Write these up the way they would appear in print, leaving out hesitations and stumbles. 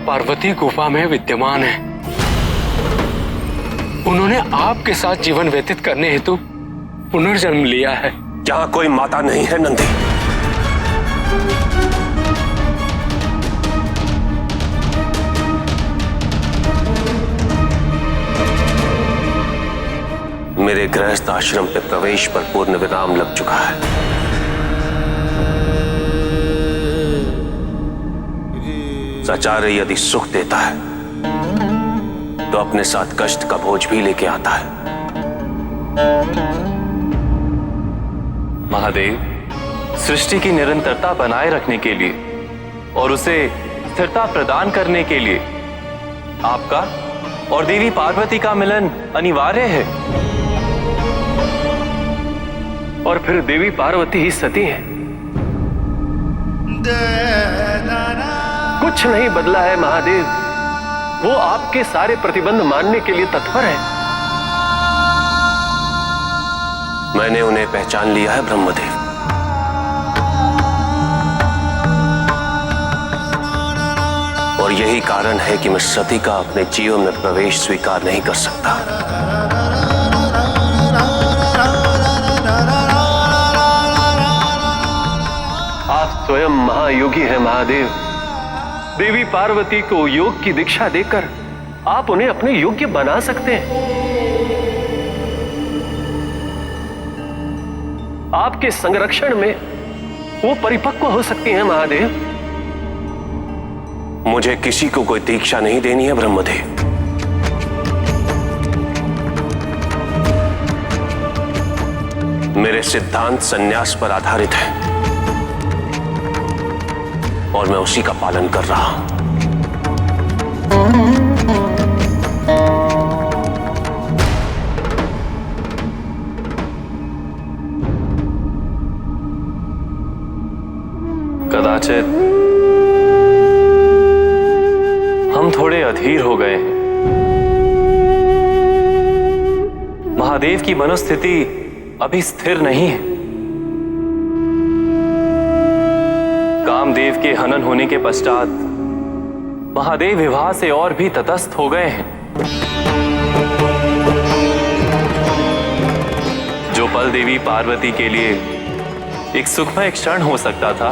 पार्वती गुफा में विद्यमान है। उन्होंने आपके साथ जीवन व्यतीत करने हेतु पुनर्जन्म लिया है। यहाँ कोई माता नहीं है नंदी। मेरे गृहस्थ आश्रम पे प्रवेश पर पूर्ण विराम लग चुका है। सचार्य यदि सुख देता है तो अपने साथ कष्ट का बोझ भी लेके आता है। महादेव, सृष्टि की निरंतरता बनाए रखने के लिए और उसे स्थिरता प्रदान करने के लिए आपका और देवी पार्वती का मिलन अनिवार्य है। और फिर देवी पार्वती ही सती है। कुछ नहीं बदला है महादेव, वो आपके सारे प्रतिबंध मानने के लिए तत्पर है। मैंने उन्हें पहचान लिया है ब्रह्मदेव। और यही कारण है कि मैं सती का अपने जीवन में प्रवेश स्वीकार नहीं कर सकता। आप स्वयं महायोगी हैं महादेव। देवी पार्वती को योग की दीक्षा देकर आप उन्हें अपने योग्य बना सकते हैं। आपके संरक्षण में वो परिपक्व हो सकती हैं महादेव। मुझे किसी को कोई दीक्षा नहीं देनी है ब्रह्मदेव। मेरे सिद्धांत संन्यास पर आधारित है और मैं उसी का पालन कर रहा हूं। कदाचित हम थोड़े अधीर हो गए हैं। महादेव की मनोस्थिति अभी स्थिर नहीं है। कामदेव के हनन होने के पश्चात महादेव विवाह से और भी तटस्थ हो गए हैं। जो पल देवी पार्वती के लिए एक सुखमय क्षण हो सकता था,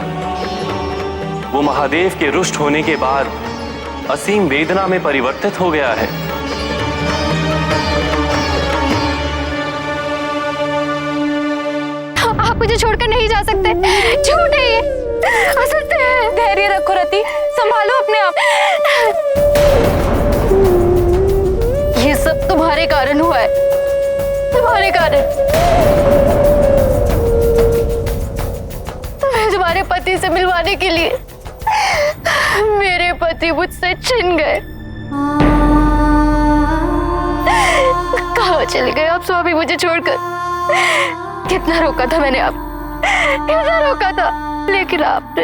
वो महादेव के रुष्ट होने के बाद असीम वेदना में परिवर्तित हो गया है। आप मुझे छोड़कर नहीं जा सकते। झूठ है ये, असत्य है। धैर्य रखो रति, संभालो अपने आप। ये सब तुम्हारे कारण हुआ है, तुम्हारे कारण। तुम्हें तुम्हारे पति से मिलवाने के लिए मेरे पति मुझसे छिन गए। कहाँ चले गए आप स्वामी मुझे छोड़कर? कितना रोका था मैंने आप, कितना रोका था, लेकिन आपने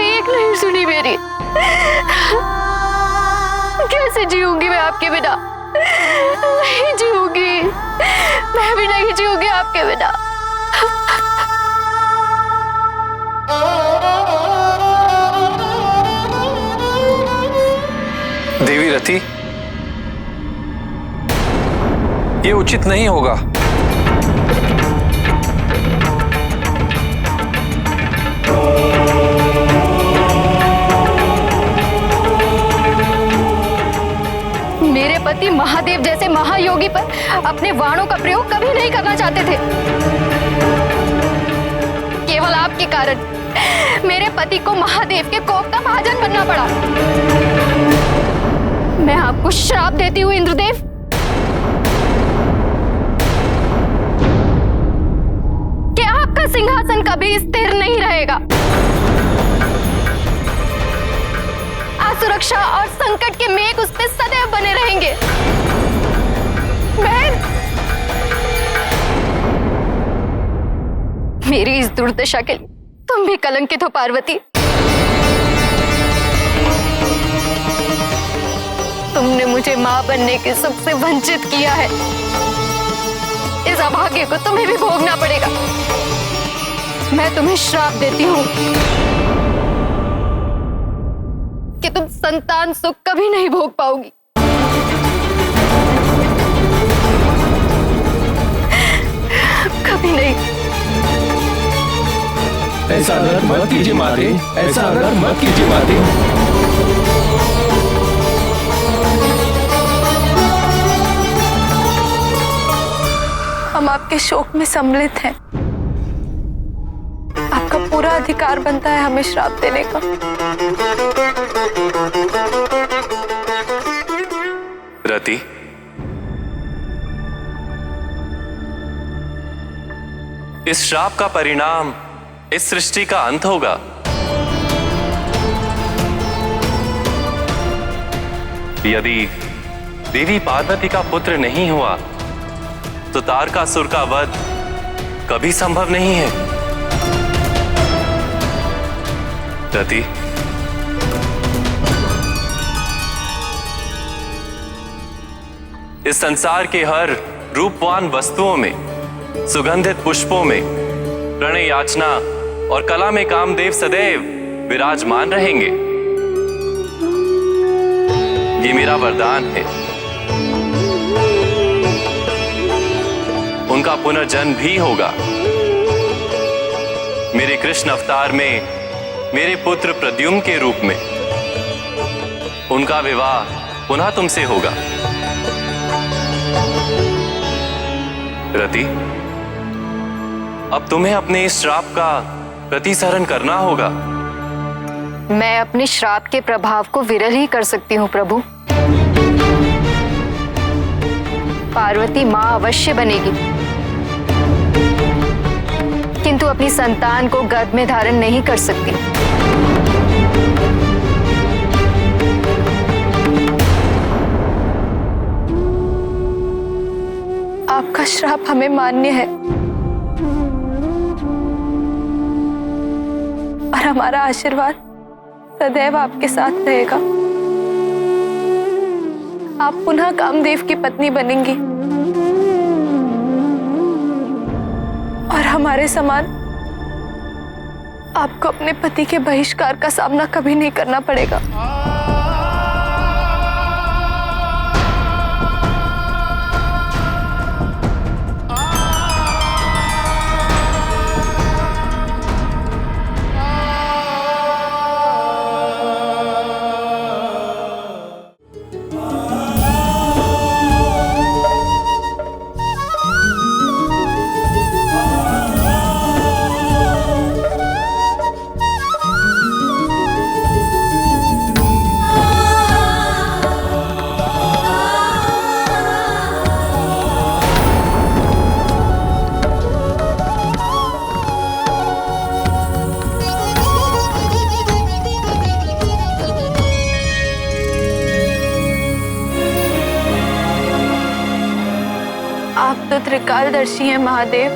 एक नहीं सुनी मेरी। कैसे जीऊंगी मैं आपके बिना? नहीं जीऊंगी, मैं भी नहीं जीऊंगी आपके बिना। देवी रति, ये उचित नहीं होगा। मेरे पति महादेव जैसे महायोगी पर अपने बाणों का प्रयोग कभी नहीं करना चाहते थे। केवल आपके कारण मेरे पति को महादेव के कोप का महाजन बनना पड़ा। मैं आपको श्राप देती हूँ इंद्रदेव, कि आपका सिंहासन कभी स्थिर नहीं रहेगा। असुरक्षा और संकट के मेघ उस पे सदैव बने रहेंगे। बहन, मेरी इस दुर्दशा के लिए तुम भी कलंकित हो पार्वती। तुमने मुझे मां बनने के सुख से वंचित किया है। इस अभाग्य को तुम्हें भी भोगना पड़ेगा। मैं तुम्हें श्राप देती हूँ कि तुम संतान सुख कभी नहीं भोग पाओगी। कभी नहीं। ऐसा अनर्थ मत कीजिए माते, ऐसा अनर्थ मत कीजिए माते। हम आपके शोक में सम्मिलित हैं। आपका पूरा अधिकार बनता है हमें श्राप देने का। रति, इस श्राप का परिणाम इस सृष्टि का अंत होगा। यदि देवी पार्वती का पुत्र नहीं हुआ तो तारकासुर का वध कभी संभव नहीं है। रति, इस संसार के हर रूपवान वस्तुओं में, सुगंधित पुष्पों में, प्रणय याचना और कला में कामदेव सदैव विराजमान रहेंगे। ये मेरा वरदान है। उनका पुनर्जन्म भी होगा। मेरे कृष्ण अवतार में मेरे पुत्र प्रद्युम्न के रूप में उनका विवाह पुनः तुमसे होगा। रति, अब तुम्हें अपने इस श्राप का प्रतिसरण करना होगा। मैं अपने श्राप के प्रभाव को विरल ही कर सकती हूँ प्रभु। पार्वती माँ अवश्य बनेगी, किंतु अपनी संतान को गर्भ में धारण नहीं कर सकती। आपका श्राप हमें मान्य है और हमारा आशीर्वाद सदैव आपके साथ रहेगा। आप पुनः कामदेव की पत्नी बनेंगी और हमारे समान आपको अपने पति के बहिष्कार का सामना कभी नहीं करना पड़ेगा। आप तो त्रिकालदर्शी हैं महादेव,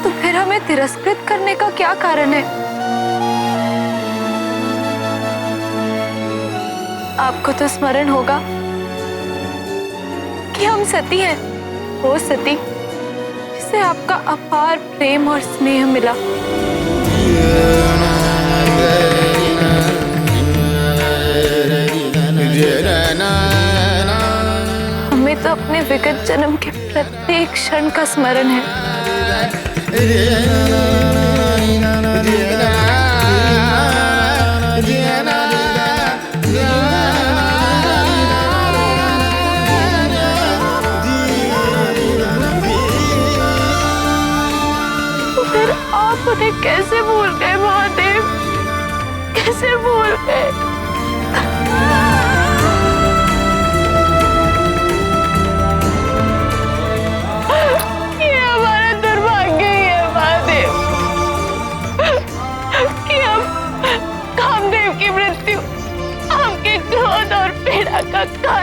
तो फिर हमें तिरस्कृत करने का क्या कारण है? आपको तो स्मरण होगा कि हम सती हैं, वो सती जिसे आपका अपार प्रेम और स्नेह मिला। हमें तो अपने विगत जन्म के प्रत्येक क्षण का स्मरण है। तो फिर आप उन्हें कैसे भूल गए महादेव? कैसे भूल गए? का